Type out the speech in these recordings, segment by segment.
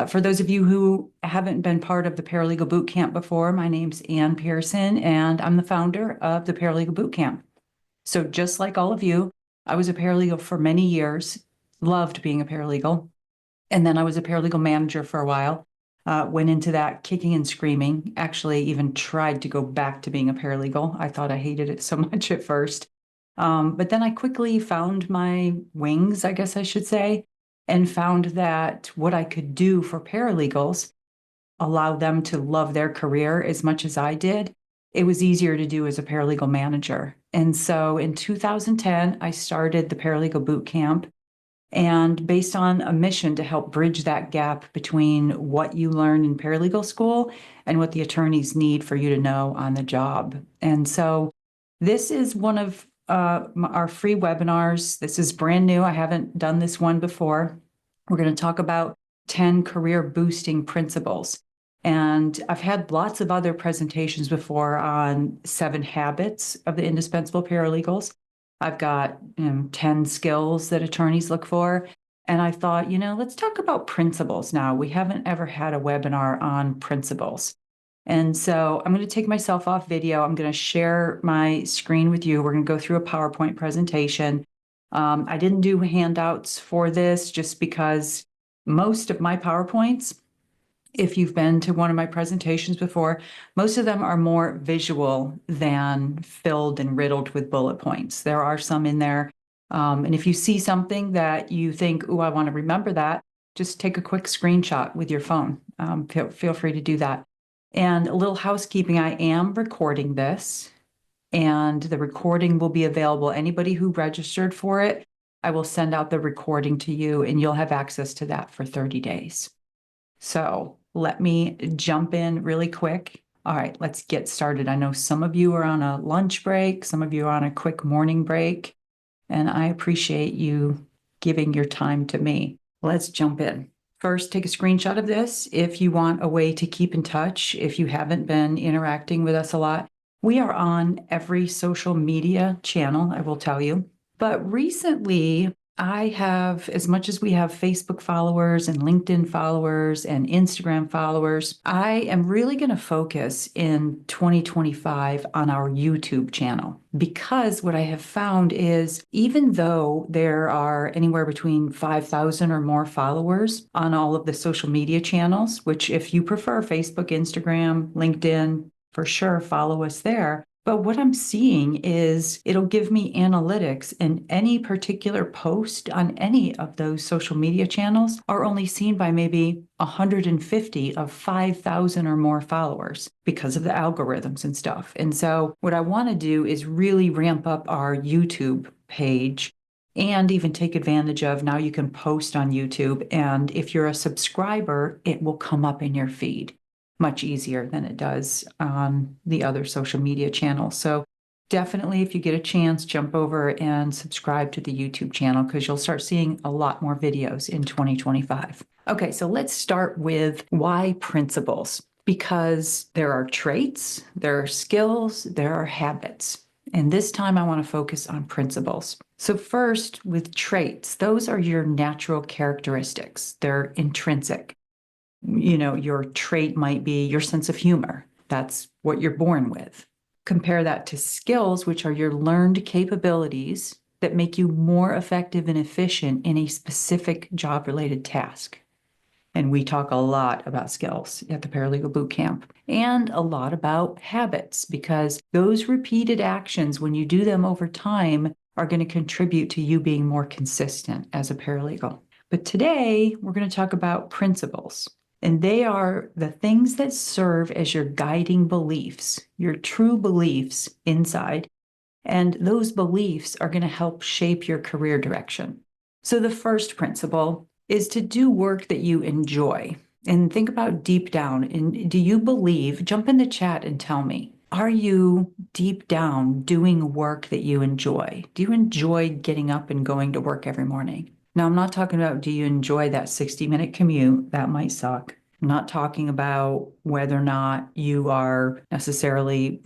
For those of you who haven't been part of the Paralegal Boot Camp before, my name's Pearson, and I'm the founder of the Paralegal Boot Camp. So just like all of you, I was a paralegal for many years, loved being a paralegal. And then I was a paralegal manager for a while, went into that kicking and screaming, actually even tried to go back to being a paralegal. I thought I hated it so much at first. But then I quickly found my wings, I guess I should say, and found that what I could do for paralegals, allow them to love their career as much as I did, it was easier to do as a paralegal manager. And so in 2010, I started the Paralegal Boot Camp, and based on a mission to help bridge that gap between what you learn in paralegal school and what the attorneys need for you to know on the job. And so this is one of our free webinars. This is brand new. I haven't done this one before. We're going to talk about 10 career boosting principles. And I've had lots of other presentations before on 7 habits of the indispensable paralegals. I've got 10 skills that attorneys look for. And I thought, let's talk about principles now. We haven't ever had a webinar on principles. And so I'm going to take myself off video. I'm going to share my screen with you. We're going to go through a PowerPoint presentation. I didn't do handouts for this just because most of my PowerPoints, if you've been to one of my presentations before, most of them are more visual than filled and riddled with bullet points. There are some in there. And if you see something that you think, oh, I want to remember that, just take a quick screenshot with your phone. Feel free to do that. And a little housekeeping, I am recording this, and the recording will be available. Anybody who registered for it, I will send out the recording to you, and you'll have access to that for 30 days. So let me jump in really quick. All right, let's get started. I know some of you are on a lunch break, some of you are on a quick morning break, and I appreciate you giving your time to me. Let's jump in. First, take a screenshot of this if you want a way to keep in touch. If you haven't been interacting with us a lot, we are on every social media channel, I will tell you. But recently, I have, as much as we have Facebook followers and LinkedIn followers and Instagram followers, I am really going to focus in 2025 on our YouTube channel, because what I have found is even though there are anywhere between 5,000 or more followers on all of the social media channels, which if you prefer Facebook, Instagram, LinkedIn, for sure follow us there. But what I'm seeing is it'll give me analytics, and any particular post on any of those social media channels are only seen by maybe 150 of 5,000 or more followers because of the algorithms and stuff. And so what I want to do is really ramp up our YouTube page and even take advantage of, now you can post on YouTube, and if you're a subscriber, it will come up in your feed much easier than it does on the other social media channels. So definitely, if you get a chance, jump over and subscribe to the YouTube channel, because you'll start seeing a lot more videos in 2025. Okay, so let's start with why principles. Because there are traits, there are skills, there are habits. And this time I want to focus on principles. So first, with traits, those are your natural characteristics. They're intrinsic. Your trait might be your sense of humor. That's what you're born with. Compare that to skills, which are your learned capabilities that make you more effective and efficient in a specific job-related task. And we talk a lot about skills at the Paralegal Boot Camp, and a lot about habits, because those repeated actions, when you do them over time, are going to contribute to you being more consistent as a paralegal. But today, we're going to talk about principles. And they are the things that serve as your guiding beliefs, your true beliefs inside. And those beliefs are going to help shape your career direction. So the first principle is to do work that you enjoy. And think about deep down. And do you believe, jump in the chat and tell me, are you deep down doing work that you enjoy? Do you enjoy getting up and going to work every morning? Now, I'm not talking about, do you enjoy that 60-minute commute? That might suck. I'm not talking about whether or not you are necessarily,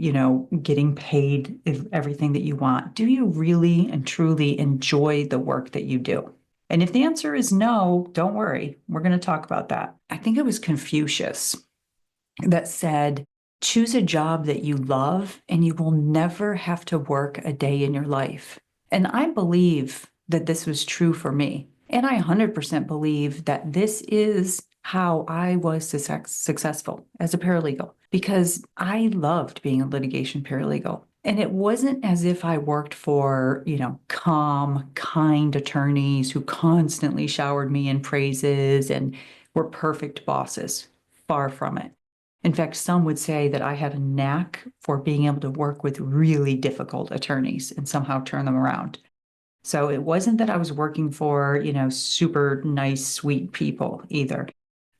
getting paid everything that you want. Do you really and truly enjoy the work that you do? And if the answer is no, don't worry. We're going to talk about that. I think it was Confucius that said, choose a job that you love and you will never have to work a day in your life. And I believe that this was true for me. And I 100% believe that this is how I was successful as a paralegal because I loved being a litigation paralegal. And it wasn't as if I worked for, calm, kind attorneys who constantly showered me in praises and were perfect bosses. Far from it. In fact, some would say that I had a knack for being able to work with really difficult attorneys and somehow turn them around. So it wasn't that I was working for, super nice, sweet people either.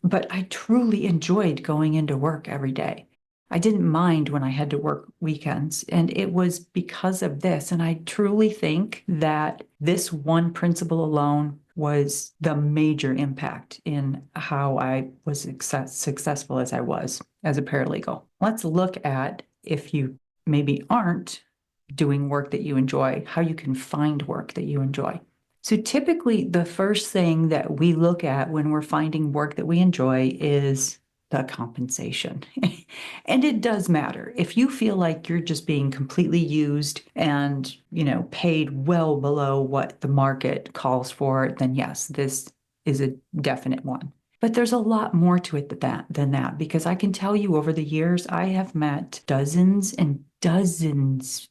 But I truly enjoyed going into work every day. I didn't mind when I had to work weekends, and it was because of this. And I truly think that this one principle alone was the major impact in how I was successful as I was as a paralegal. Let's look at, if you maybe aren't doing work that you enjoy, how you can find work that you enjoy. So typically the first thing that we look at when we're finding work that we enjoy is the compensation. And it does matter. If you feel like you're just being completely used and, paid well below what the market calls for, then yes, this is a definite one. But there's a lot more to it than that, because I can tell you over the years, I have met dozens and dozens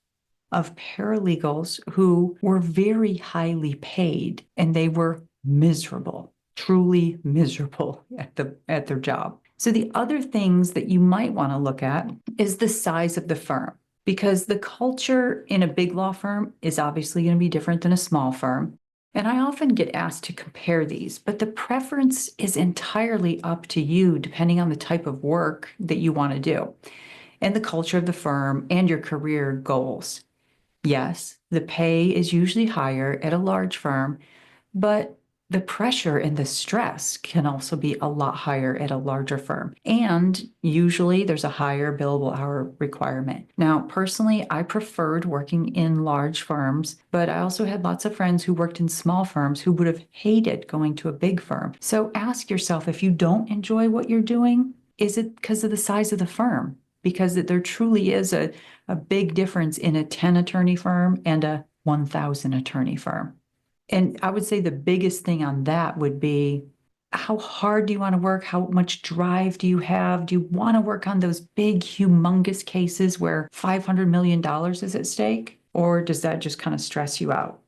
of paralegals who were very highly paid and they were miserable, truly miserable at their job. So the other things that you might want to look at is the size of the firm, because the culture in a big law firm is obviously going to be different than a small firm. And I often get asked to compare these, but the preference is entirely up to you depending on the type of work that you want to do and the culture of the firm and your career goals. Yes, the pay is usually higher at a large firm, but the pressure and the stress can also be a lot higher at a larger firm. And usually there's a higher billable hour requirement. Now, personally, I preferred working in large firms, but I also had lots of friends who worked in small firms who would have hated going to a big firm. So ask yourself, if you don't enjoy what you're doing, is it because of the size of the firm? Because there truly is a big difference in a 10 attorney firm and a 1,000 attorney firm. And I would say the biggest thing on that would be, how hard do you want to work? How much drive do you have? Do you want to work on those big, humongous cases where $500 million is at stake? Or does that just kind of stress you out?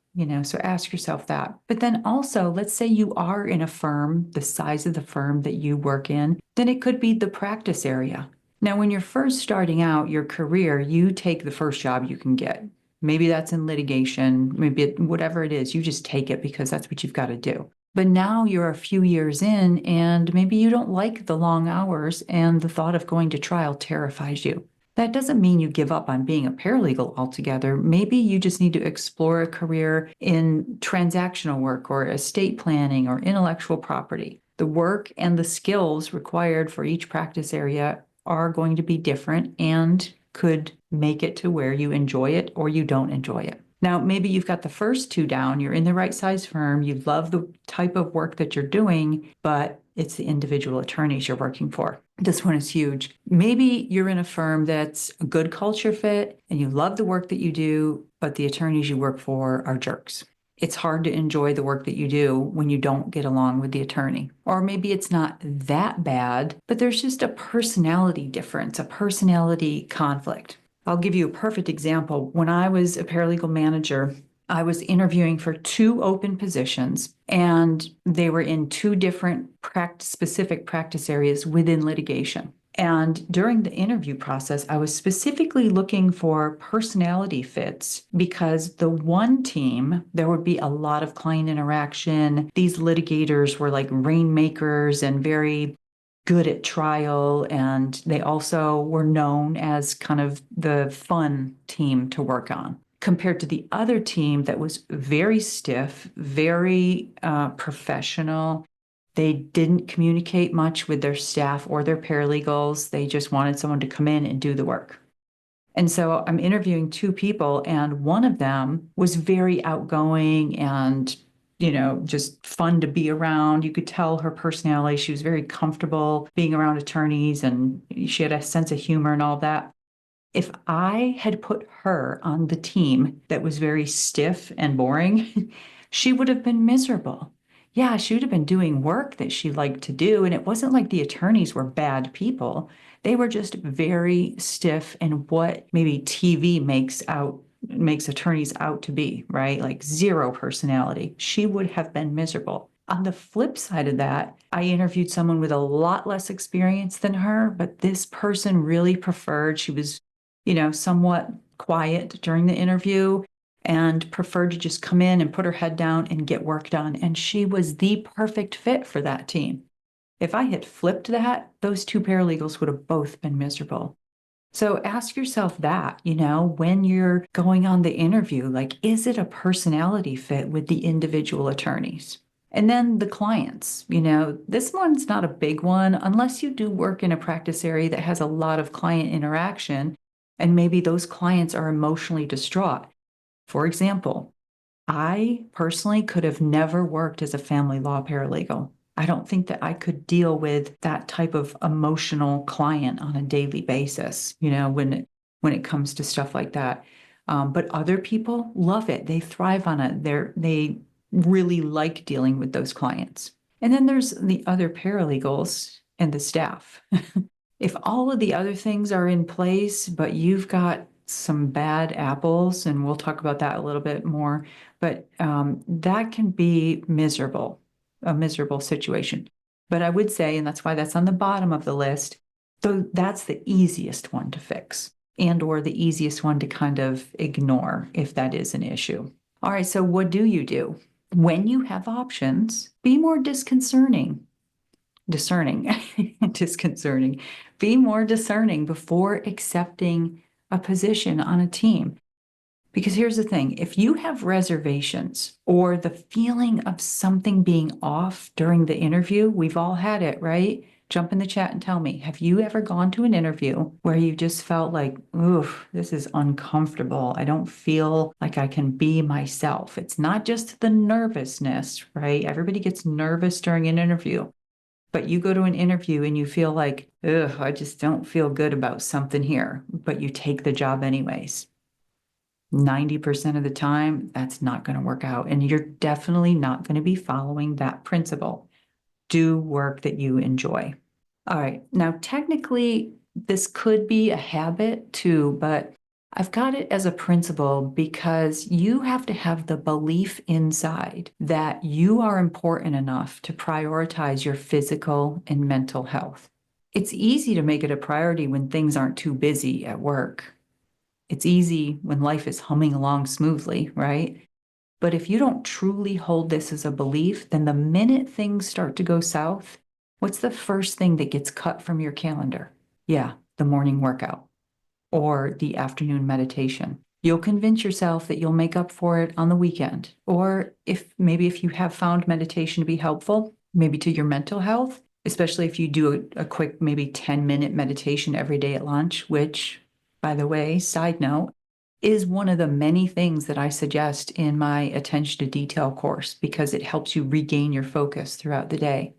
So ask yourself that. But then also, let's say you are in a firm, the size of the firm that you work in, then it could be the practice area. Now, when you're first starting out your career, you take the first job you can get. Maybe that's in litigation, maybe whatever it is, you just take it because that's what you've got to do. But now you're a few years in and maybe you don't like the long hours and the thought of going to trial terrifies you. That doesn't mean you give up on being a paralegal altogether. Maybe you just need to explore a career in transactional work or estate planning or intellectual property. The work and the skills required for each practice area are going to be different and could make it to where you enjoy it or you don't enjoy it. Now, maybe you've got the first two down, you're in the right size firm, you love the type of work that you're doing, but it's the individual attorneys you're working for. This one is huge. Maybe you're in a firm that's a good culture fit and you love the work that you do, but the attorneys you work for are jerks. It's hard to enjoy the work that you do when you don't get along with the attorney. Or maybe it's not that bad, but there's just a personality difference, a personality conflict. I'll give you a perfect example. When I was a paralegal manager, I was interviewing for 2 open positions, and they were in 2 different specific practice areas within litigation. And during the interview process, I was specifically looking for personality fits because the one team, there would be a lot of client interaction. These litigators were like rainmakers and very good at trial, and they also were known as kind of the fun team to work on, compared to the other team that was very stiff, very professional. They didn't communicate much with their staff or their paralegals. They just wanted someone to come in and do the work. And so I'm interviewing 2 people, and one of them was very outgoing and just fun to be around. You could tell her personality. She was very comfortable being around attorneys, and she had a sense of humor and all that. If I had put her on the team that was very stiff and boring, she would have been miserable. Yeah, she would have been doing work that she liked to do. And it wasn't like the attorneys were bad people. They were just very stiff and what maybe TV makes attorneys out to be, right? Like zero personality. She would have been miserable. On the flip side of that, I interviewed someone with a lot less experience than her, but this person really preferred, she was somewhat quiet during the interview and preferred to just come in and put her head down and get work done. And she was the perfect fit for that team. If I had flipped that, those two paralegals would have both been miserable. So ask yourself that, when you're going on the interview, like, is it a personality fit with the individual attorneys? And then the clients, this one's not a big one unless you do work in a practice area that has a lot of client interaction. And maybe those clients are emotionally distraught. For example, I personally could have never worked as a family law paralegal. I don't think that I could deal with that type of emotional client on a daily basis, when it comes to stuff like that. But other people love it. They thrive on it. They really like dealing with those clients. And then there's the other paralegals and the staff. If all of the other things are in place, but you've got some bad apples, and we'll talk about that a little bit more, but that can be a miserable situation. But I would say, and that's why that's on the bottom of the list, though that's the easiest one to fix and or the easiest one to kind of ignore if that is an issue. All right, so what do you do? When you have options, be more disconcerting. Disconcerting. Be more discerning before accepting a position on a team. Because here's the thing, if you have reservations or the feeling of something being off during the interview, we've all had it, right? Jump in the chat and tell me, have you ever gone to an interview where you just felt like, oof, this is uncomfortable. I don't feel like I can be myself. It's not just the nervousness, right? Everybody gets nervous during an interview. But you go to an interview and you feel like, ugh, I just don't feel good about something here, but you take the job anyways. 90% of the time, that's not going to work out. And you're definitely not going to be following that principle. Do work that you enjoy. All right. Now, technically, this could be a habit too, but I've got it as a principle because you have to have the belief inside that you are important enough to prioritize your physical and mental health. It's easy to make it a priority when things aren't too busy at work. It's easy when life is humming along smoothly, right? But if you don't truly hold this as a belief, then the minute things start to go south, what's the first thing that gets cut from your calendar? Yeah, the morning workout or the afternoon meditation. You'll convince yourself that you'll make up for it on the weekend. Or if you have found meditation to be helpful, maybe to your mental health, especially if you do a quick, maybe 10-minute meditation every day at lunch, which, by the way, side note, is one of the many things that I suggest in my attention to detail course because it helps you regain your focus throughout the day.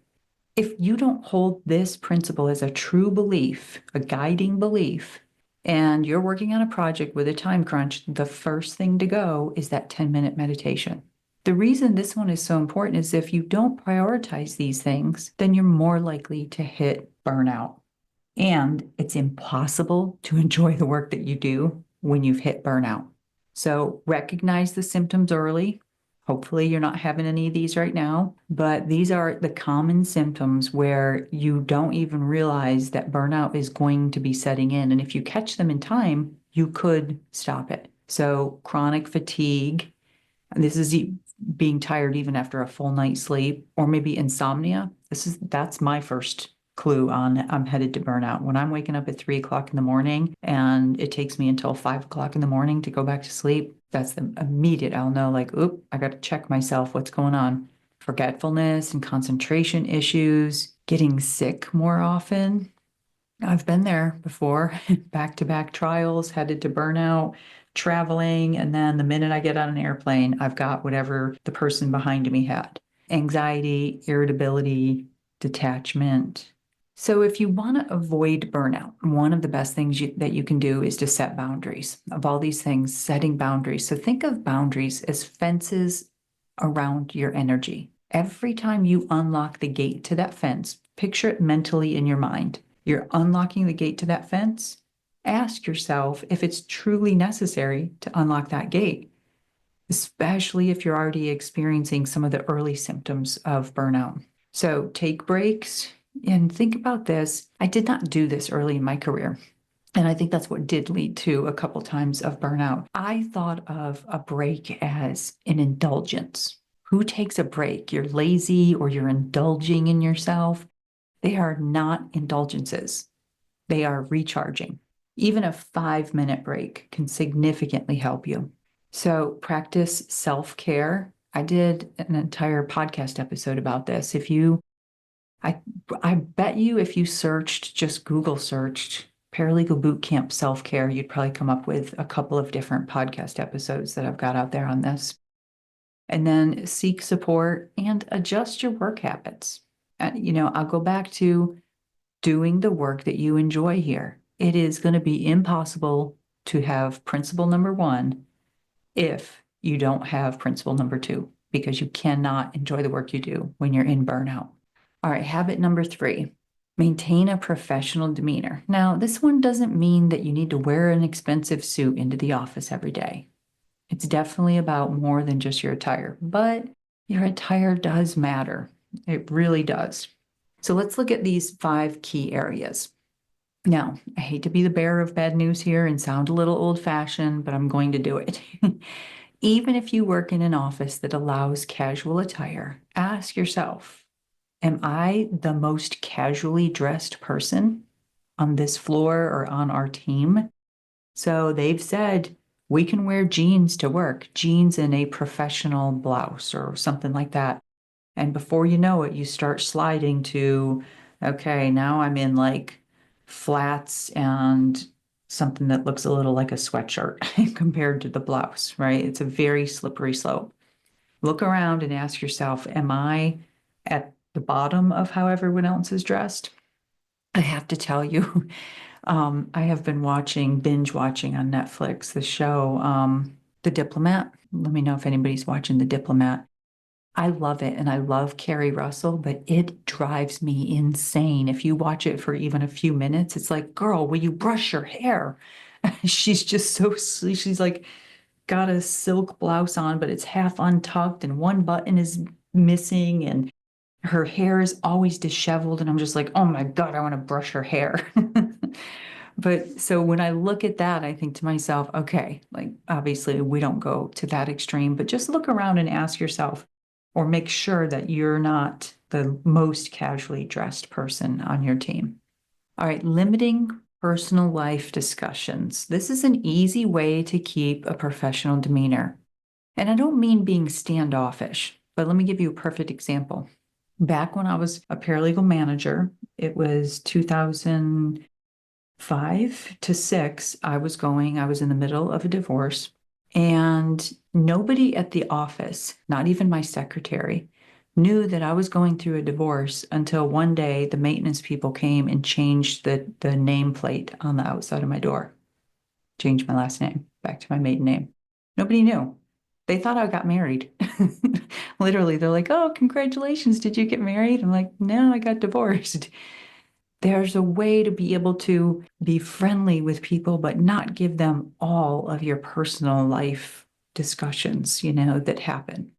If you don't hold this principle as a true belief, a guiding belief, and you're working on a project with a time crunch, the first thing to go is that 10-minute meditation. The reason this one is so important is if you don't prioritize these things, then you're more likely to hit burnout. And it's impossible to enjoy the work that you do when you've hit burnout. So recognize the symptoms early. Hopefully you're not having any of these right now, but these are the common symptoms where you don't even realize that burnout is going to be setting in. And if you catch them in time, you could stop it. So chronic fatigue, and this is being tired even after a full night's sleep, or maybe insomnia. That's my first clue on I'm headed to burnout. When I'm waking up at 3 o'clock in the morning and it takes me until 5 o'clock in the morning to go back to sleep, that's the immediate I'll know, like, oop, I got to check myself. What's going on? Forgetfulness and concentration issues, getting sick more often. I've been there before, back-to-back trials, headed to burnout. traveling, and then the minute I get on an airplane, I've got whatever the person behind me had. Anxiety, irritability, detachment. So if you want to avoid burnout, one of the best things that you can do is to set boundaries. Of all these things, setting boundaries. So think of boundaries as fences around your energy. Every time you unlock the gate to that fence, picture it mentally in your mind. You're unlocking the gate to that fence. Ask yourself if it's truly necessary to unlock that gate, especially if you're already experiencing some of the early symptoms of burnout. So take breaks and think about this. I did not do this early in my career. And I think that's what did lead to a couple times of burnout. I thought of a break as an indulgence. Who takes a break? You're lazy or you're indulging in yourself. They are not indulgences. They are recharging. Even a 5-minute break can significantly help you. So practice self-care. I did an entire podcast episode about this. I bet you if you just Google searched Paralegal Boot Camp self-care, you'd probably come up with a couple of different podcast episodes that I've got out there on this. And then seek support and adjust your work habits. I'll go back to doing the work that you enjoy here. It is going to be impossible to have principle number 1 if you don't have principle number 2, because you cannot enjoy the work you do when you're in burnout. All right, habit number 3, maintain a professional demeanor. Now, this one doesn't mean that you need to wear an expensive suit into the office every day. It's definitely about more than just your attire, but your attire does matter. It really does. So let's look at these 5 key areas. Now, I hate to be the bearer of bad news here and sound a little old-fashioned, but I'm going to do it. Even if you work in an office that allows casual attire, ask yourself, am I the most casually dressed person on this floor or on our team? So they've said we can wear jeans to work, jeans and a professional blouse or something like that. And before you know it, you start sliding to, okay, now I'm in like flats and something that looks a little like a sweatshirt compared to the blouse, right? It's a very slippery slope. Look around and ask yourself, am I at the bottom of how everyone else is dressed? I have to tell you, I have been binge watching on Netflix, the show, The Diplomat. Let me know if anybody's watching The Diplomat. I love it, and I love Carrie Russell, but it drives me insane. If you watch it for even a few minutes, it's like, girl, will you brush your hair? She's just she's like got a silk blouse on, but it's half untucked and one button is missing and her hair is always disheveled. And I'm just like, oh my God, I want to brush her hair. But so when I look at that, I think to myself, okay, like obviously we don't go to that extreme, but just look around and ask yourself, or make sure that you're not the most casually dressed person on your team. All right, limiting personal life discussions. This is an easy way to keep a professional demeanor. And I don't mean being standoffish, but let me give you a perfect example. Back when I was a paralegal manager, it was 2005 to 6. I was in the middle of a divorce. And nobody at the office, not even my secretary, knew that I was going through a divorce until one day the maintenance people came and changed the nameplate on the outside of my door. Changed my last name back to my maiden name. Nobody knew. They thought I got married. Literally, they're like, oh, congratulations. Did you get married? I'm like, no, I got divorced. There's a way to be able to be friendly with people, but not give them all of your personal life discussions, that happen.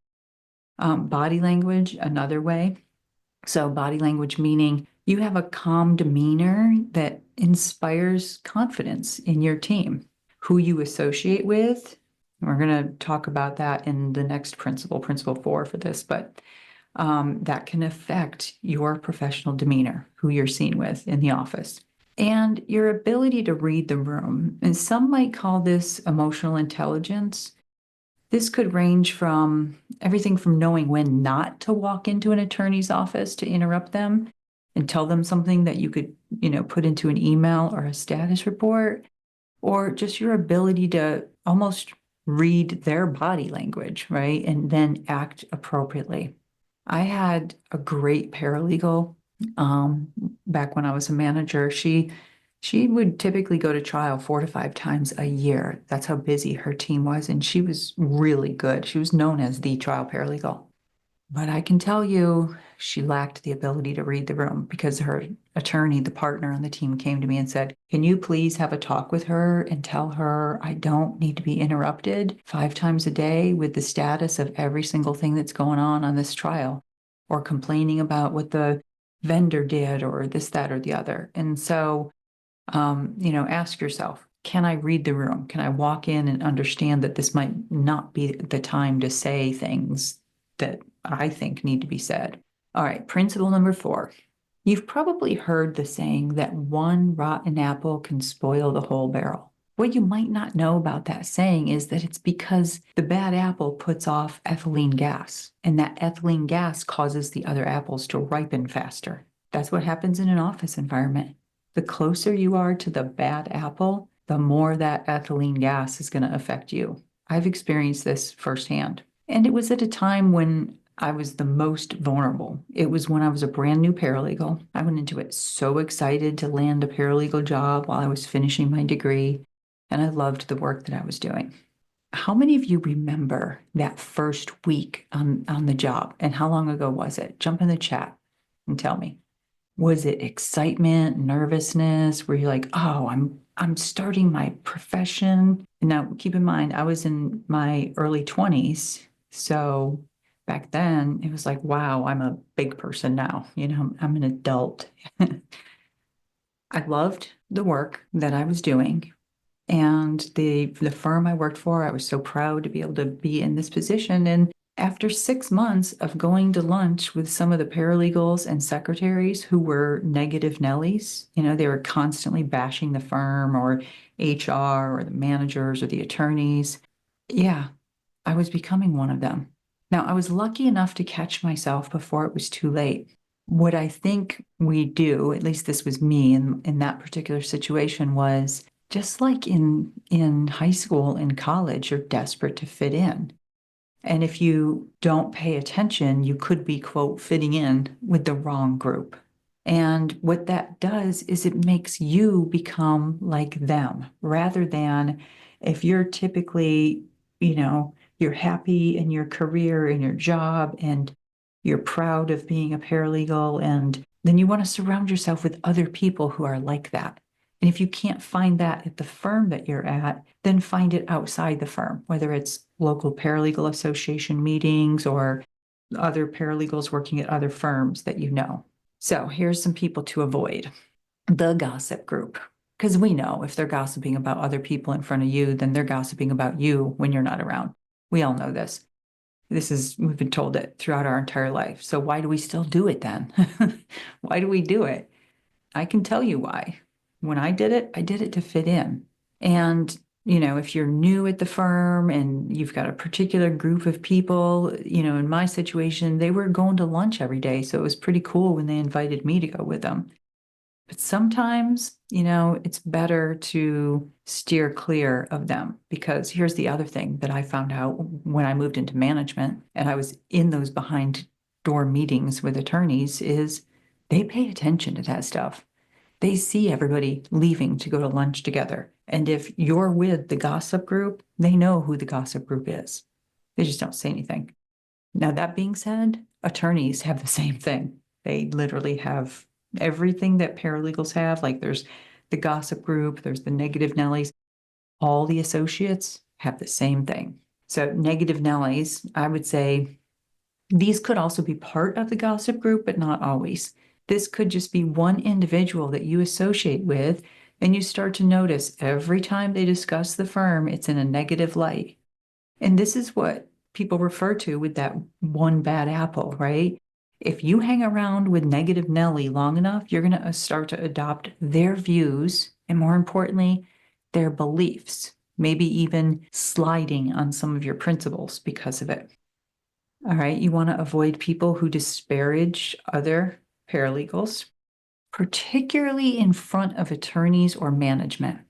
Body language, another way. So body language meaning you have a calm demeanor that inspires confidence in your team. Who you associate with, we're going to talk about that in the next principle 4 for this, but that can affect your professional demeanor, who you're seen with in the office, and your ability to read the room. And some might call this emotional intelligence. This could range from everything from knowing when not to walk into an attorney's office to interrupt them and tell them something that you could, put into an email or a status report, or just your ability to almost read their body language, right? And then act appropriately. I had a great paralegal back when I was a manager. She would typically go to trial 4 to 5 times a year. That's how busy her team was, and she was really good. She was known as the trial paralegal. But I can tell you, she lacked the ability to read the room because her attorney, the partner on the team, came to me and said, "Can you please have a talk with her and tell her I don't need to be interrupted 5 times a day with the status of every single thing that's going on this trial, or complaining about what the vendor did or this, that, or the other." And so, ask yourself, can I read the room? Can I walk in and understand that this might not be the time to say things that I think need to be said? All right, principle number 4. You've probably heard the saying that one rotten apple can spoil the whole barrel. What you might not know about that saying is that it's because the bad apple puts off ethylene gas, and that ethylene gas causes the other apples to ripen faster. That's what happens in an office environment. The closer you are to the bad apple, the more that ethylene gas is going to affect you. I've experienced this firsthand. And it was at a time when I was the most vulnerable. It was when I was a brand new paralegal. I went into it so excited to land a paralegal job while I was finishing my degree, and I loved the work that I was doing. How many of you remember that first week on the job, and how long ago was it? Jump in the chat and tell me. Was it excitement, nervousness? Were you like, oh, I'm starting my profession? And now keep in mind, I was in my early 20s. So back then it was like, wow, I'm a big person now. I'm an adult. I loved the work that I was doing. And the firm I worked for, I was so proud to be able to be in this position. And after 6 months of going to lunch with some of the paralegals and secretaries who were negative Nellies, they were constantly bashing the firm or HR or the managers or the attorneys. Yeah, I was becoming one of them. Now, I was lucky enough to catch myself before it was too late. What I think we do, at least this was me in that particular situation, was just like in high school and college, you're desperate to fit in. And if you don't pay attention, you could be, quote, fitting in with the wrong group. And what that does is it makes you become like them, rather than if you're typically, you're happy in your career, in your job, and you're proud of being a paralegal, and then you want to surround yourself with other people who are like that. And if you can't find that at the firm that you're at, then find it outside the firm, whether it's local paralegal association meetings or other paralegals working at other firms that you know. So here's some people to avoid. The gossip group. Because we know if they're gossiping about other people in front of you, then they're gossiping about you when you're not around. We all know this. We've been told it throughout our entire life. So why do we still do it then? Why do we do it? I can tell you why. When I did it to fit in. And, if you're new at the firm and you've got a particular group of people, in my situation, they were going to lunch every day. So it was pretty cool when they invited me to go with them. But sometimes, it's better to steer clear of them, because here's the other thing that I found out when I moved into management and I was in those behind door meetings with attorneys is they pay attention to that stuff. They see everybody leaving to go to lunch together. And if you're with the gossip group, they know who the gossip group is. They just don't say anything. Now, that being said, attorneys have the same thing. They literally have everything that paralegals have. Like there's the gossip group, there's the negative Nellies. All the associates have the same thing. So negative Nellies, I would say these could also be part of the gossip group, but not always. This could just be one individual that you associate with, and you start to notice every time they discuss the firm, it's in a negative light. And this is what people refer to with that one bad apple, right? If you hang around with negative Nelly long enough, you're going to start to adopt their views and, more importantly, their beliefs, maybe even sliding on some of your principles because of it. All right, you want to avoid people who disparage other paralegals, particularly in front of attorneys or management.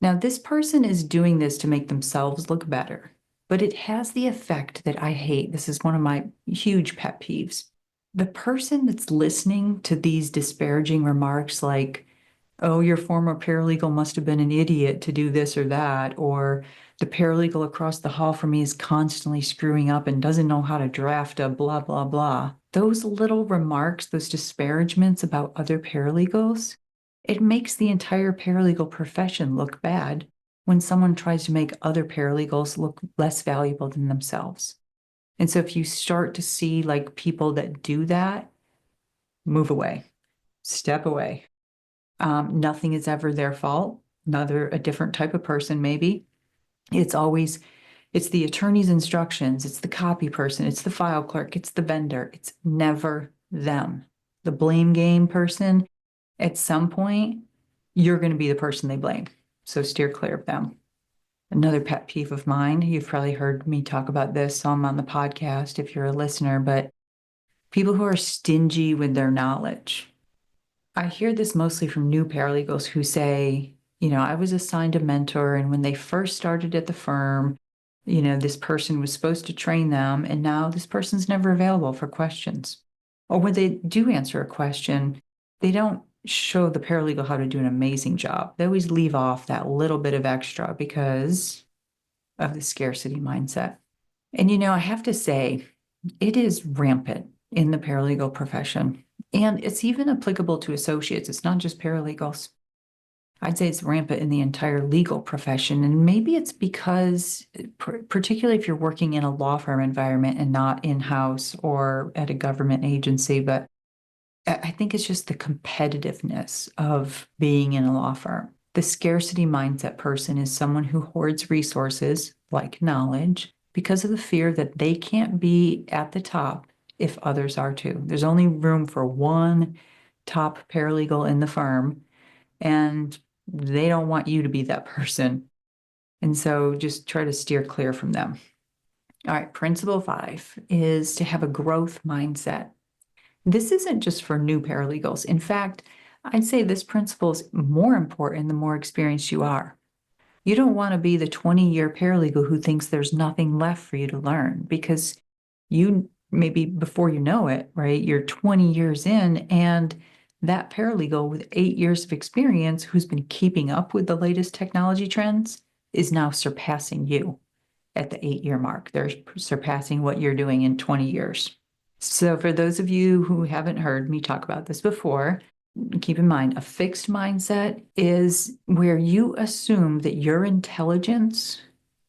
Now, this person is doing this to make themselves look better, but it has the effect that I hate. This is one of my huge pet peeves. The person that's listening to these disparaging remarks like, oh, your former paralegal must have been an idiot to do this or that, or the paralegal across the hall from me is constantly screwing up and doesn't know how to draft a blah, blah, blah. Those little remarks, those disparagements about other paralegals, it makes the entire paralegal profession look bad when someone tries to make other paralegals look less valuable than themselves. And so if you start to see like people that do that, move away, step away. Nothing is ever their fault. A different type of person, maybe. It's the attorney's instructions, it's the copy person, it's the file clerk, it's the vendor. It's never them. The blame game person, at some point, you're going to be the person they blame. So steer clear of them. Another pet peeve of mine, you've probably heard me talk about this some on the podcast if you're a listener, but people who are stingy with their knowledge. I hear this mostly from new paralegals who say, I was assigned a mentor, and when they first started at the firm, this person was supposed to train them, and now this person's never available for questions. Or when they do answer a question, they don't show the paralegal how to do an amazing job. They always leave off that little bit of extra because of the scarcity mindset. And I have to say, it is rampant in the paralegal profession. And it's even applicable to associates. It's not just paralegals. I'd say it's rampant in the entire legal profession. And maybe it's because, particularly if you're working in a law firm environment and not in-house or at a government agency, but I think it's just the competitiveness of being in a law firm. The scarcity mindset person is someone who hoards resources like knowledge because of the fear that they can't be at the top if others are too. There's only room for one top paralegal in the firm, and they don't want you to be that person. And so just try to steer clear from them. All right, principle 5 is to have a growth mindset. This isn't just for new paralegals. In fact, I'd say this principle is more important the more experienced you are. You don't want to be the 20-year paralegal who thinks there's nothing left for you to learn, because you maybe before you know it, right, you're 20 years in, and that paralegal with 8 years of experience who's been keeping up with the latest technology trends is now surpassing you at the 8-year mark. They're surpassing what you're doing in 20 years. So for those of you who haven't heard me talk about this before, keep in mind, a fixed mindset is where you assume that your intelligence,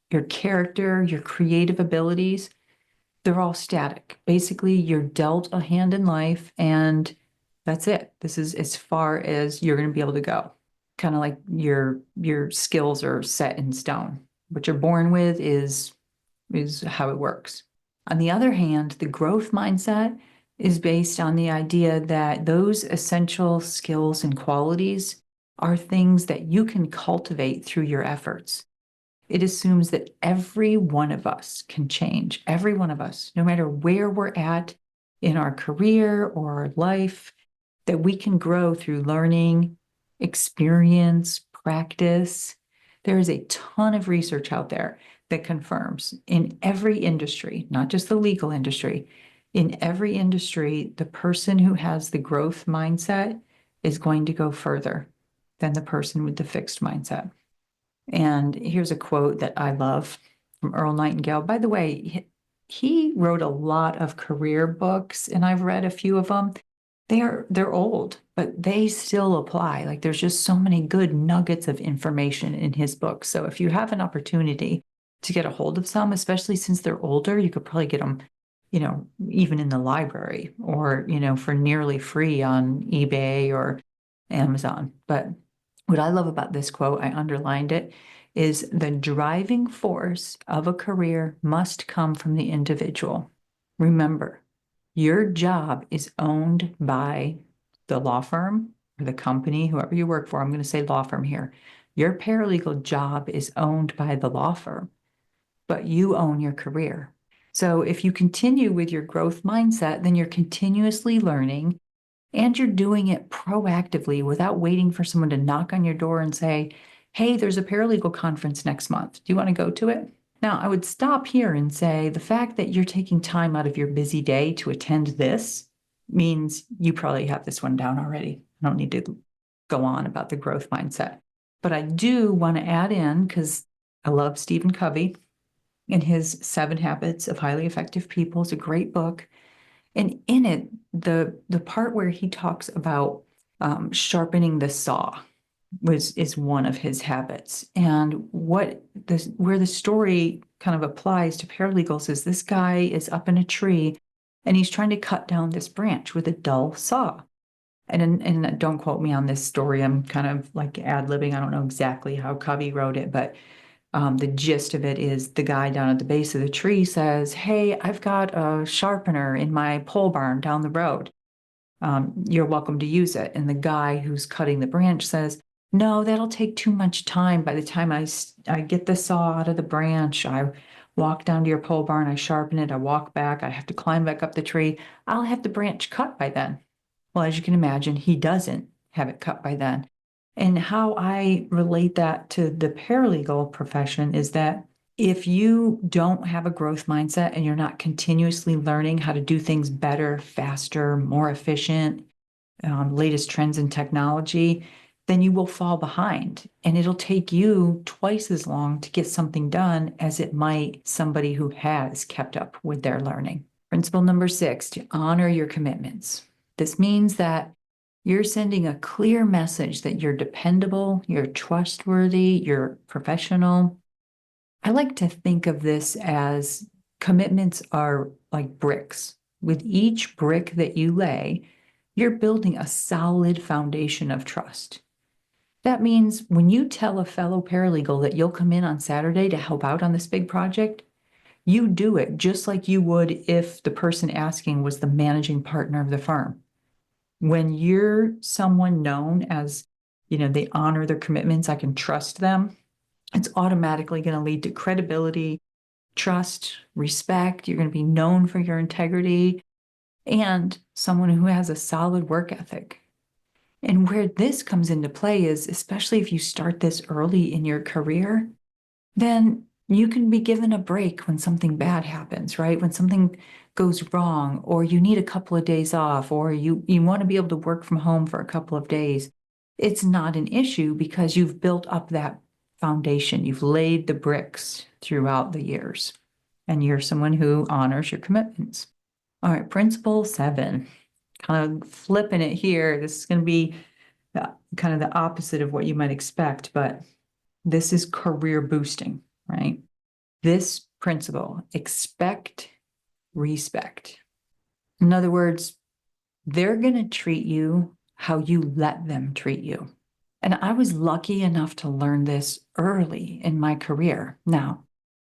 your character, your creative abilities, they're all static. Basically, you're dealt a hand in life and that's it. This is as far as you're going to be able to go. Kind of like your skills are set in stone. What you're born with is how it works. On the other hand, the growth mindset is based on the idea that those essential skills and qualities are things that you can cultivate through your efforts. It assumes that every one of us can change, every one of us, no matter where we're at in our career or our life, that we can grow through learning, experience, practice. There is a ton of research out there that confirms in every industry, not just the legal industry, in every industry, the person who has the growth mindset is going to go further than the person with the fixed mindset. And here's a quote that I love from Earl Nightingale. By the way, he wrote a lot of career books, and I've read a few of them. They're old, but they still apply. Like there's just so many good nuggets of information in his books. So if you have an opportunity to get a hold of some, especially since they're older, you could probably get them, even in the library or, for nearly free on eBay or Amazon. But what I love about this quote, I underlined it, is the driving force of a career must come from the individual. Remember, your job is owned by the law firm or the company, whoever you work for. I'm going to say law firm here. Your paralegal job is owned by the law firm, but you own your career. So if you continue with your growth mindset, then you're continuously learning and you're doing it proactively without waiting for someone to knock on your door and say, hey, there's a paralegal conference next month. Do you want to go to it? Now, I would stop here and say the fact that you're taking time out of your busy day to attend this means you probably have this one down already. I don't need to go on about the growth mindset. But I do want to add in, because I love Stephen Covey and his 7 Habits of Highly Effective People. It's a great book. And in it, the part where he talks about sharpening the saw is one of his habits. And where the story kind of applies to paralegals is this guy is up in a tree and he's trying to cut down this branch with a dull saw. And don't quote me on this story. I'm kind of like ad-libbing. I don't know exactly how Covey wrote it, but the gist of it is the guy down at the base of the tree says, hey, I've got a sharpener in my pole barn down the road. You're welcome to use it. And the guy who's cutting the branch says, no, that'll take too much time. By the time I get the saw out of the branch, I walk down to your pole barn, I sharpen it, I walk back, I have to climb back up the tree. I'll have the branch cut by then. Well, as you can imagine, he doesn't have it cut by then. And how I relate that to the paralegal profession is that if you don't have a growth mindset and you're not continuously learning how to do things better, faster, more efficient, latest trends in technology, then you will fall behind. And it'll take you twice as long to get something done as it might somebody who has kept up with their learning. Principle number 6, to honor your commitments. This means that you're sending a clear message that you're dependable, you're trustworthy, you're professional. I like to think of this as commitments are like bricks. With each brick that you lay, you're building a solid foundation of trust. That means when you tell a fellow paralegal that you'll come in on Saturday to help out on this big project, you do it just like you would if the person asking was the managing partner of the firm. When you're someone known as, they honor their commitments, I can trust them, it's automatically going to lead to credibility, trust, respect. You're going to be known for your integrity and someone who has a solid work ethic. And where this comes into play is, especially if you start this early in your career, then you can be given a break when something bad happens, right? When something goes wrong, or you need a couple of days off, or you want to be able to work from home for a couple of days. It's not an issue because you've built up that foundation. You've laid the bricks throughout the years, and you're someone who honors your commitments. All right, principle 7, kind of flipping it here. This is going to be kind of the opposite of what you might expect, but this is career boosting, right? This principle, expect respect. In other words, they're going to treat you how you let them treat you. And I was lucky enough to learn this early in my career. Now,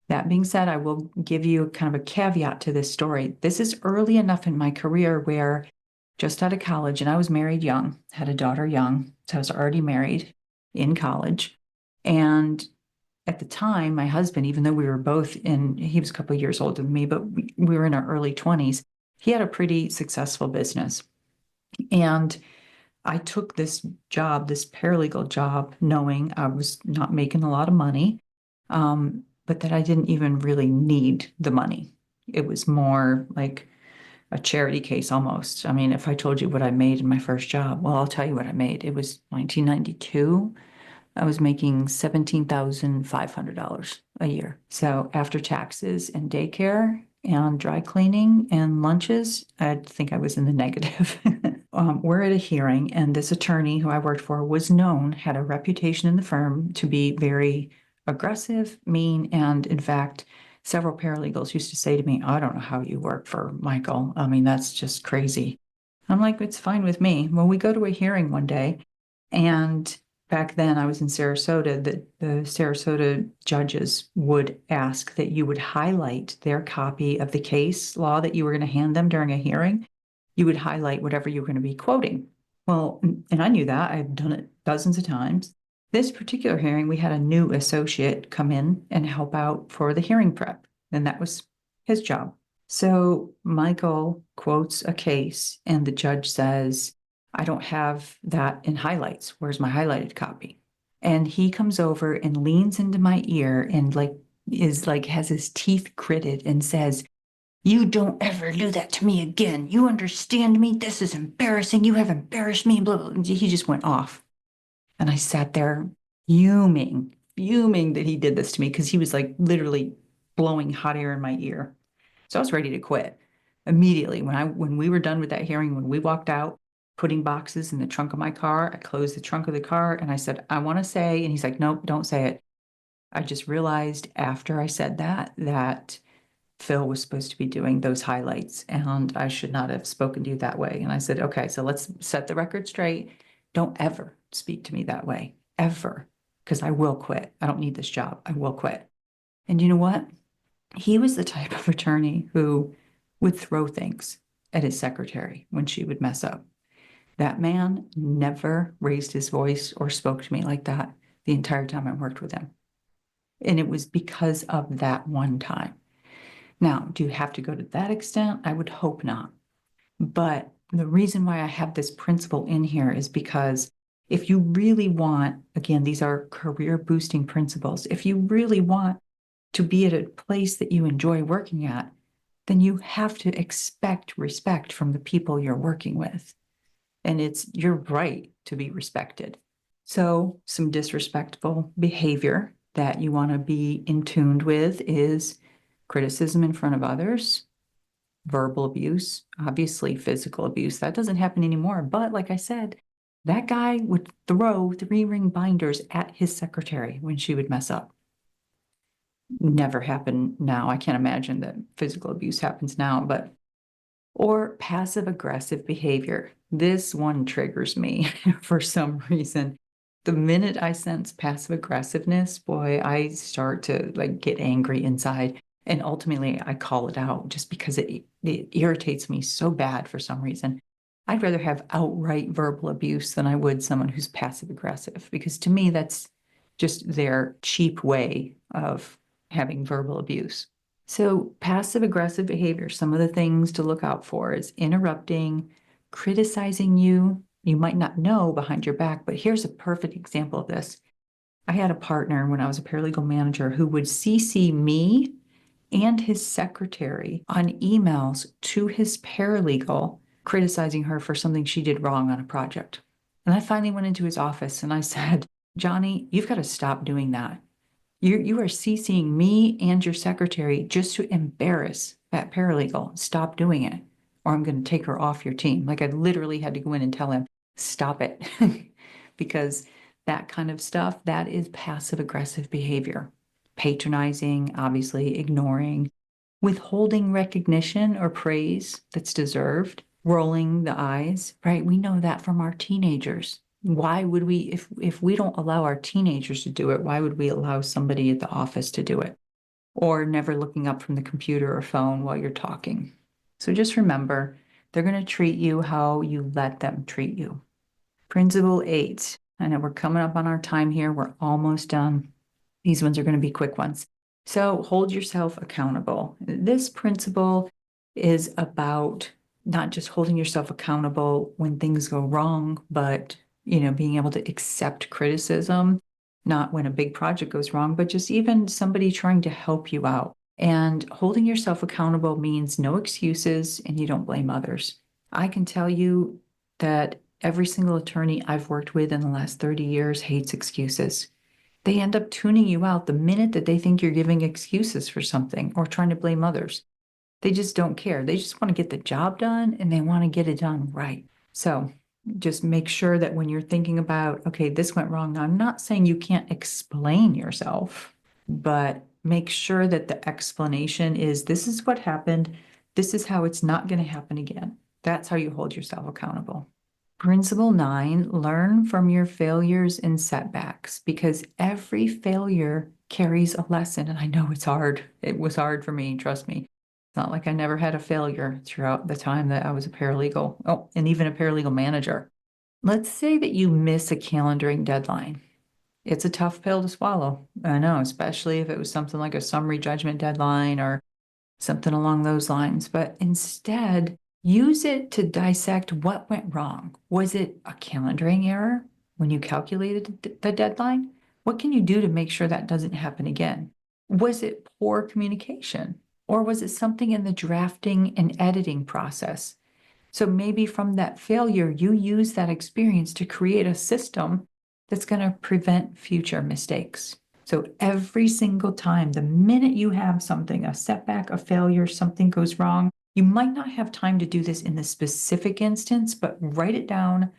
that being said, I will give you kind of a caveat to this story. This is early enough in my career where just out of college, and I was married young, had a daughter young, so I was already married in college. And at the time, my husband, even though we were both he was a couple of years older than me, but we were in our early 20s, he had a pretty successful business. And I took this job, this paralegal job, knowing I was not making a lot of money, but that I didn't even really need the money. It was more like a charity case almost. I mean, if I told you what I made in my first job, well, I'll tell you what I made. It was 1992. I was making $17,500 a year. So after taxes and daycare and dry cleaning and lunches, I think I was in the negative. We're at a hearing, and this attorney who I worked for had a reputation in the firm to be very aggressive, mean, and in fact, several paralegals used to say to me, I don't know how you work for Michael. I mean, that's just crazy. I'm like, it's fine with me. Well, we go to a hearing one day, and back then I was in Sarasota, the Sarasota judges would ask that you would highlight their copy of the case law that you were going to hand them during a hearing. You would highlight whatever you were going to be quoting. Well, and I knew that. I've done it dozens of times. This particular hearing, we had a new associate come in and help out for the hearing prep, and that was his job. So Michael quotes a case, and the judge says, I don't have that in highlights. Where's my highlighted copy? And he comes over and leans into my ear and has his teeth gritted and says, "You don't ever do that to me again. You understand me? This is embarrassing. You have embarrassed me." Blah, blah, blah. He just went off. And I sat there fuming that he did this to me because he was like literally blowing hot air in my ear. So I was ready to quit immediately. When we were done with that hearing, when we walked out, putting boxes in the trunk of my car, I closed the trunk of the car and I said, "I want to say," and he's like, "Nope, don't say it." I just realized after I said that Phil was supposed to be doing those highlights and I should not have spoken to you that way. And I said, "Okay, so let's set the record straight. Don't ever speak to me that way, ever, because I will quit. I don't need this job. I will quit." And you know what? He was the type of attorney who would throw things at his secretary when she would mess up. That man never raised his voice or spoke to me like that the entire time I worked with him. And it was because of that one time. Now, do you have to go to that extent? I would hope not. But the reason why I have this principle in here is because if you really want, again, these are career boosting principles. If you really want to be at a place that you enjoy working at, then you have to expect respect from the people you're working with. And it's your right to be respected. So some disrespectful behavior that you want to be in tune with is criticism in front of others, verbal abuse, obviously physical abuse. That doesn't happen anymore. But like I said, that guy would throw 3-ring binders at his secretary when she would mess up. Never happened now. I can't imagine that physical abuse happens now, but or passive aggressive behavior. This one triggers me for some reason. The minute I sense passive aggressiveness, boy, I start to like get angry inside. And ultimately, I call it out just because it irritates me so bad for some reason. I'd rather have outright verbal abuse than I would someone who's passive aggressive, because to me, that's just their cheap way of having verbal abuse. So passive aggressive behavior, some of the things to look out for is interrupting, criticizing you. You might not know behind your back, but here's a perfect example of this. I had a partner when I was a paralegal manager who would CC me and his secretary on emails to his paralegal, criticizing her for something she did wrong on a project. And I finally went into his office and I said, "Johnny, you've got to stop doing that. You are CCing me and your secretary just to embarrass that paralegal. Stop doing it, or I'm going to take her off your team." Like I literally had to go in and tell him, "Stop it," because that kind of stuff, that is passive aggressive behavior. Patronizing, obviously, ignoring, withholding recognition or praise that's deserved, rolling the eyes, right? We know that from our teenagers. Why would we, if we don't allow our teenagers to do it, why would we allow somebody at the office to do it? Or never looking up from the computer or phone while you're talking. So just remember, they're going to treat you how you let them treat you. Principle 8. I know we're coming up on our time here. We're almost done. These ones are going to be quick ones. So hold yourself accountable. This principle is about not just holding yourself accountable when things go wrong, but being able to accept criticism, not when a big project goes wrong, but just even somebody trying to help you out. And holding yourself accountable means no excuses and you don't blame others. I can tell you that every single attorney I've worked with in the last 30 years hates excuses. They end up tuning you out the minute that they think you're giving excuses for something or trying to blame others. They just don't care. They just want to get the job done and they want to get it done right. So just make sure that when you're thinking about, okay, this went wrong. Now, I'm not saying you can't explain yourself, but make sure that the explanation is, this is what happened. This is how it's not going to happen again. That's how you hold yourself accountable. Principle 9, learn from your failures and setbacks, because every failure carries a lesson. And I know it's hard. It was hard for me, trust me. It's not like I never had a failure throughout the time that I was a paralegal. Oh, and even a paralegal manager. Let's say that you miss a calendaring deadline. It's a tough pill to swallow. I know, especially if it was something like a summary judgment deadline or something along those lines. But instead, use it to dissect what went wrong. Was it a calendaring error? when you calculated the deadline? What can you do to make sure that doesn't happen again? Was it poor communication? Or was it something in the drafting and editing process? So maybe from that failure, you use that experience to create a system that's going to prevent future mistakes. So every single time, the minute you have something, a setback, a failure, something goes wrong, you might not have time to do this in the specific instance, but write it down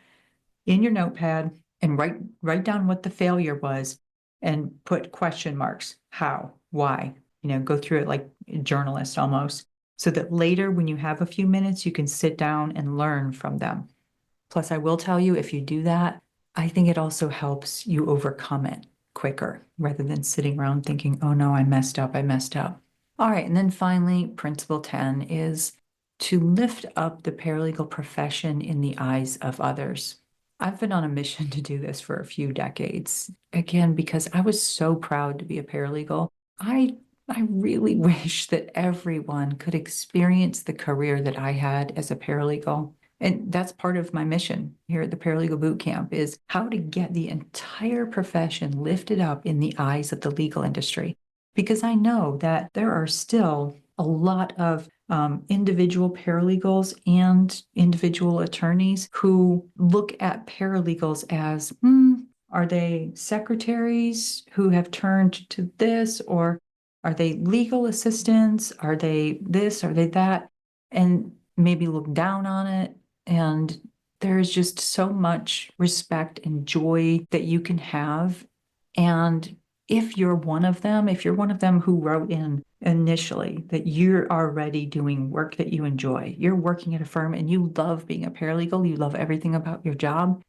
in your notepad and write down what the failure was and put question marks. How? Why? Go through it like a journalist almost, so that later when you have a few minutes, you can sit down and learn from them. Plus, I will tell you, if you do that, I think it also helps you overcome it quicker rather than sitting around thinking, oh no, I messed up. All right, and then finally, principle 10 is to lift up the paralegal profession in the eyes of others. I've been on a mission to do this for a few decades, again, because I was so proud to be a paralegal. I really wish that everyone could experience the career that I had as a paralegal. And that's part of my mission here at the Paralegal Boot Camp, is how to get the entire profession lifted up in the eyes of the legal industry. Because I know that there are still a lot of individual paralegals and individual attorneys who look at paralegals as, are they secretaries who have turned to this, or are they legal assistants? Are they this? Are they that? And maybe look down on it. And there's just so much respect and joy that you can have. And if you're one of them who wrote in initially that you're already doing work that you enjoy, you're working at a firm and you love being a paralegal, you love everything about your job,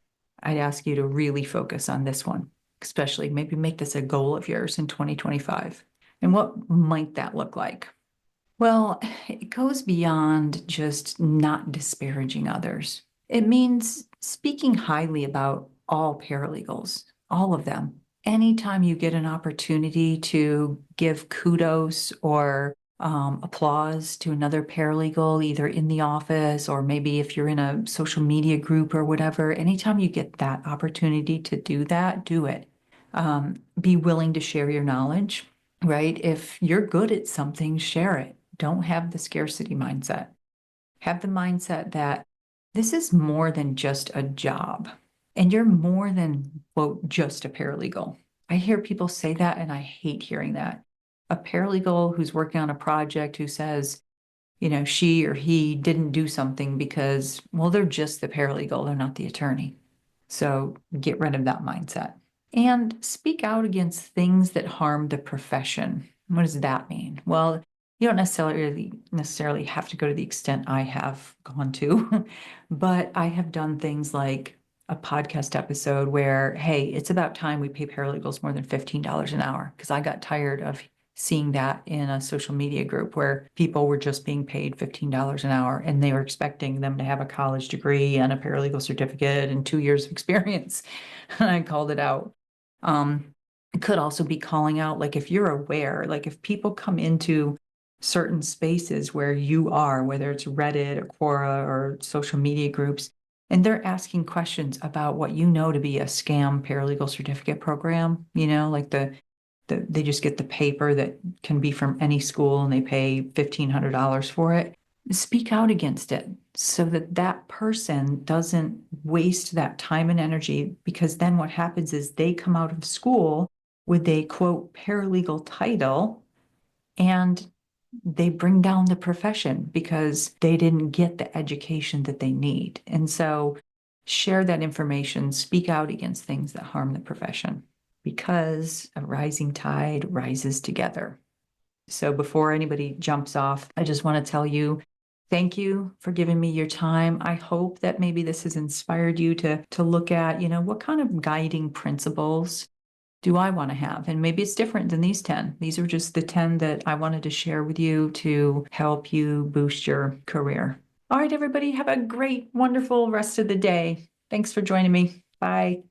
I'd ask you to really focus on this one, especially maybe make this a goal of yours in 2025. And what might that look like? Well, it goes beyond just not disparaging others. It means speaking highly about all paralegals, all of them. Anytime you get an opportunity to give kudos or applause to another paralegal, either in the office or maybe if you're in a social media group or whatever, anytime you get that opportunity to do that, do it. Be willing to share your knowledge, right? If you're good at something, share it. Don't have the scarcity mindset. Have the mindset that this is more than just a job. And you're more than, quote, just a paralegal. I hear people say that and I hate hearing that. A paralegal who's working on a project who says, she or he didn't do something because, well, they're just the paralegal, they're not the attorney. So get rid of that mindset. And speak out against things that harm the profession. What does that mean? Well, you don't necessarily have to go to the extent I have gone to, but I have done things like a podcast episode where, hey, it's about time we pay paralegals more than $15 an hour, because I got tired of seeing that in a social media group where people were just being paid $15 an hour and they were expecting them to have a college degree and a paralegal certificate and 2 years of experience. And I called it out. It could also be calling out, like if you're aware, like if people come into certain spaces where you are, whether it's Reddit or Quora or social media groups, and they're asking questions about what you know to be a scam paralegal certificate program, like they just get the paper that can be from any school and they pay $1,500 for it. Speak out against it so that that person doesn't waste that time and energy, because then what happens is they come out of school with a, quote, paralegal title and they bring down the profession because they didn't get the education that they need. And so share that information, speak out against things that harm the profession, because a rising tide rises together. So before anybody jumps off, I just want to tell you, thank you for giving me your time. I hope that maybe this has inspired you to look at, what kind of guiding principles do I want to have? And maybe it's different than these 10. These are just the 10 that I wanted to share with you to help you boost your career. All right, everybody, have a great, wonderful rest of the day. Thanks for joining me. Bye.